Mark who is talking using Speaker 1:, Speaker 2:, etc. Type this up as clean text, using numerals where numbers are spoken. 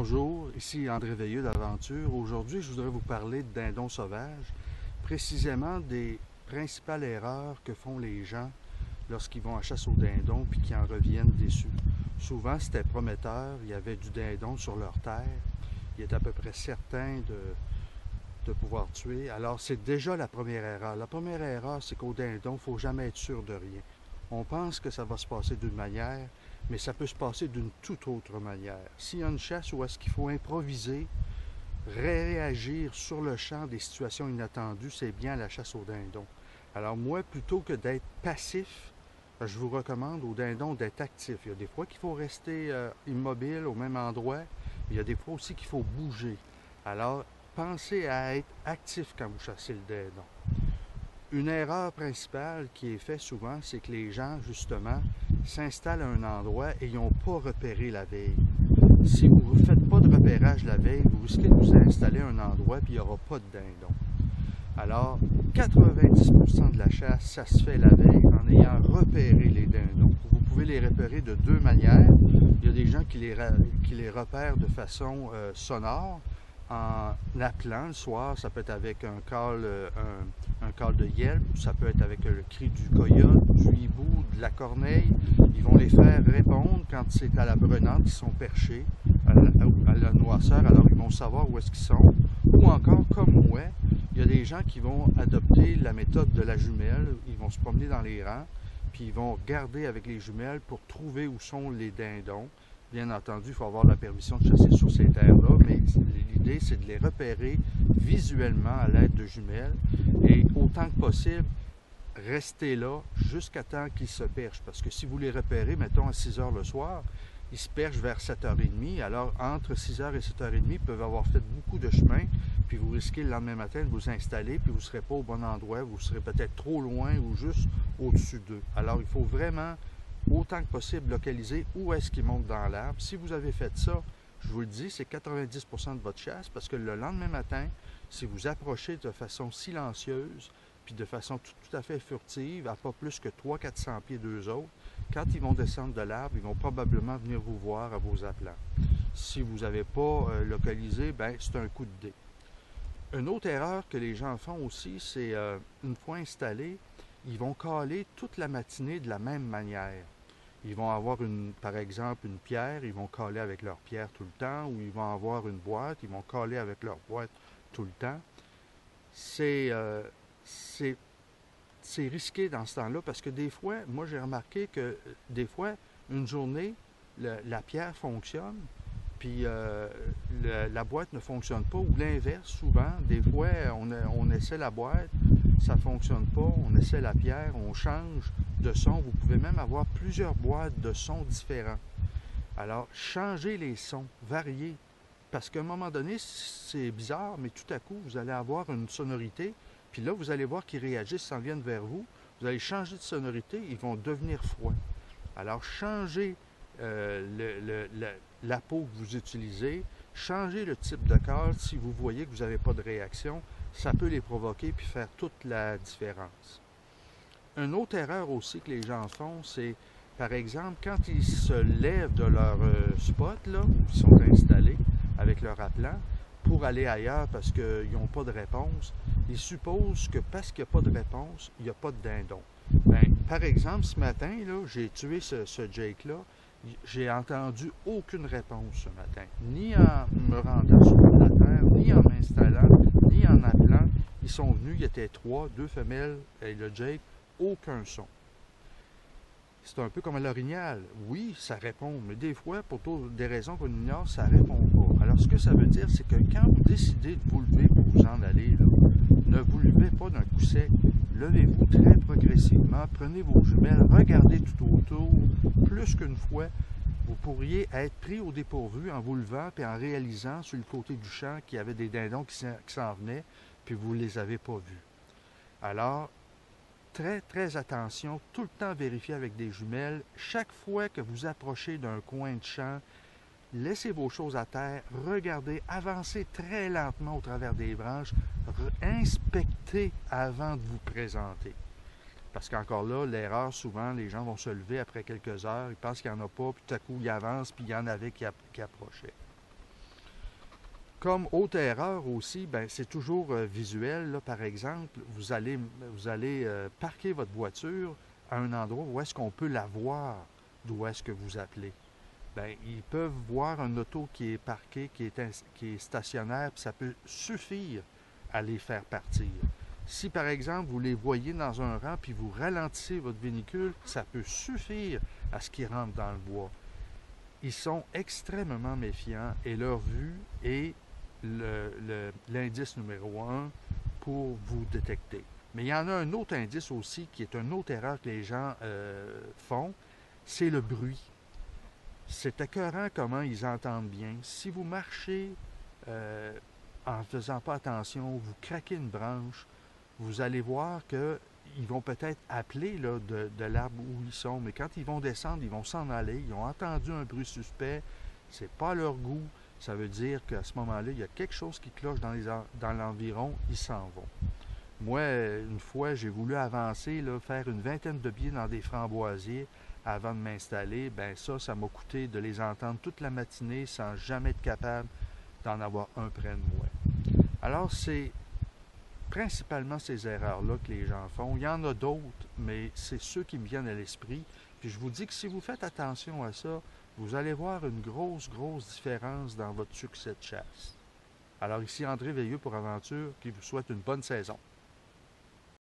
Speaker 1: Bonjour, ici André Veilleux d'Aventure. Aujourd'hui, je voudrais vous parler de dindons sauvages, précisément des principales erreurs que font les gens lorsqu'ils vont à chasse aux dindons puis qui en reviennent déçus. Souvent, c'était prometteur, il y avait du dindon sur leur terre, ils étaient à peu près certains de pouvoir tuer. Alors, c'est déjà la première erreur. La première erreur, c'est qu'au dindon, il ne faut jamais être sûr de rien. On pense que ça va se passer d'une manière, mais ça peut se passer d'une toute autre manière. S'il y a une chasse où est-ce qu'il faut improviser, réagir sur le champ des situations inattendues, c'est bien la chasse au dindon. Alors moi, plutôt que d'être passif, je vous recommande au dindon d'être actif. Il y a des fois qu'il faut rester immobile au même endroit, il y a des fois aussi qu'il faut bouger. Alors, pensez à être actif quand vous chassez le dindon. Une erreur principale qui est faite souvent, c'est que les gens, justement, s'installent à un endroit et ils n'ont pas repéré la veille. Si vous ne faites pas de repérage la veille, vous risquez de vous installer à un endroit et il n'y aura pas de dindon. Alors, 90% de la chasse, ça se fait la veille en ayant repéré les dindons. Vous pouvez les repérer de deux manières. Il y a des gens qui les repèrent de façon sonore, en appelant le soir. Ça peut être avec un call de yelp, ça peut être avec le cri du coyote, du hibou, de la corneille. Ils vont les faire répondre quand c'est à la brenante qu'ils sont perchés, à la noirceur, alors ils vont savoir où est-ce qu'ils sont. Ou encore, comme moi, il y a des gens qui vont adopter la méthode de la jumelle. Ils vont se promener dans les rangs, puis ils vont regarder avec les jumelles pour trouver où sont les dindons. Bien entendu, il faut avoir la permission de chasser sur ces terres-là, mais l'idée, c'est de les repérer visuellement à l'aide de jumelles et autant que possible, rester là jusqu'à temps qu'ils se perchent. Parce que si vous les repérez, mettons à 6 heures le soir, ils se perchent vers 7h30. Alors, entre 6h et 7h30, ils peuvent avoir fait beaucoup de chemin, puis vous risquez le lendemain matin de vous installer, puis vous ne serez pas au bon endroit, vous serez peut-être trop loin ou juste au-dessus d'eux. Alors, il faut vraiment autant que possible localiser où est-ce qu'ils montent dans l'arbre. Si vous avez fait ça, je vous le dis, c'est 90% de votre chasse parce que le lendemain matin, si vous approchez de façon silencieuse puis de façon tout à fait furtive, à pas plus que 300-400 pieds d'eux autres, quand ils vont descendre de l'arbre, ils vont probablement venir vous voir à vos appelants. Si vous n'avez pas localisé, ben c'est un coup de dé. Une autre erreur que les gens font aussi, c'est une fois installés, ils vont caler toute la matinée de la même manière. Ils vont avoir, par exemple, une pierre, ils vont caler avec leur pierre tout le temps, ou ils vont avoir une boîte, ils vont caler avec leur boîte tout le temps. C'est risqué dans ce temps-là parce que des fois, moi j'ai remarqué que des fois, une journée, la pierre fonctionne, puis la boîte ne fonctionne pas, ou l'inverse, souvent. Des fois, on essaie la boîte, ça ne fonctionne pas, on essaie la pierre, on change de son. Vous pouvez même avoir plusieurs boîtes de sons différents. Alors, changez les sons, variez. Parce qu'à un moment donné, c'est bizarre, mais tout à coup, vous allez avoir une sonorité, puis là, vous allez voir qu'ils réagissent, s'en viennent vers vous. Vous allez changer de sonorité, ils vont devenir froids. Alors, changez la peau que vous utilisez, changez le type de call si vous voyez que vous n'avez pas de réaction, ça peut les provoquer puis faire toute la différence. Une autre erreur aussi que les gens font, c'est par exemple quand ils se lèvent de leur spot, là, où ils sont installés avec leur appelant, pour aller ailleurs parce qu'ils n'ont pas de réponse, ils supposent que parce qu'il n'y a pas de réponse, il n'y a pas de dindon. Ben, par exemple, ce matin, là, j'ai tué ce Jake-là, j'ai entendu aucune réponse ce matin, ni en me rendant sur la terre, ni en m'installant, ni en appelant. Ils sont venus, il y était 3, 2 femelles et le Jake, aucun son. C'est un peu comme à l'orignal. Oui, ça répond, mais des fois, pour des raisons qu'on ignore, ça ne répond pas. Alors, ce que ça veut dire, c'est que quand vous décidez de vous lever pour vous en aller, là, ne vous levez pas d'un coup sec. Levez-vous très progressivement, prenez vos jumelles, regardez tout autour. Plus qu'une fois, vous pourriez être pris au dépourvu en vous levant et en réalisant sur le côté du champ qu'il y avait des dindons qui s'en venaient, puis vous ne les avez pas vus. Alors, très attention, tout le temps vérifier avec des jumelles. Chaque fois que vous approchez d'un coin de champ, laissez vos choses à terre, regardez, avancez très lentement au travers des branches, inspectez avant de vous présenter. Parce qu'encore là, l'erreur, souvent, les gens vont se lever après quelques heures, ils pensent qu'il n'y en a pas, puis tout à coup, ils avancent, puis il y en avait qui approchaient. Comme haute erreur aussi, ben, c'est toujours visuel. Là, par exemple, vous allez parquer votre voiture à un endroit où est-ce qu'on peut la voir, d'où est-ce que vous appelez. Ben, ils peuvent voir un auto qui est parqué, qui est stationnaire, puis ça peut suffire à les faire partir. Si par exemple vous les voyez dans un rang puis vous ralentissez votre véhicule, ça peut suffire à ce qu'ils rentrent dans le bois. Ils sont extrêmement méfiants et leur vue est l'indice numéro un pour vous détecter. Mais il y en a un autre indice aussi qui est une autre erreur que les gens font, c'est le bruit. C'est écœurant comment ils entendent bien. Si vous marchez en ne faisant pas attention, vous craquez une branche, vous allez voir qu'ils vont peut-être appeler là, de l'arbre où ils sont, mais quand ils vont descendre, ils vont s'en aller. Ils ont entendu un bruit suspect, c'est pas leur goût. Ça veut dire qu'à ce moment-là, il y a quelque chose qui cloche dans l'environ, ils s'en vont. Moi, une fois, j'ai voulu avancer, là, faire une vingtaine de pieds dans des framboisiers avant de m'installer. Ben ça m'a coûté de les entendre toute la matinée sans jamais être capable d'en avoir un près de moi. Alors, c'est principalement ces erreurs-là que les gens font. Il y en a d'autres, mais c'est ceux qui me viennent à l'esprit. Puis je vous dis que si vous faites attention à ça, vous allez voir une grosse, grosse différence dans votre succès de chasse. Alors ici André Veilleux pour Aventure, qui vous souhaite une bonne saison.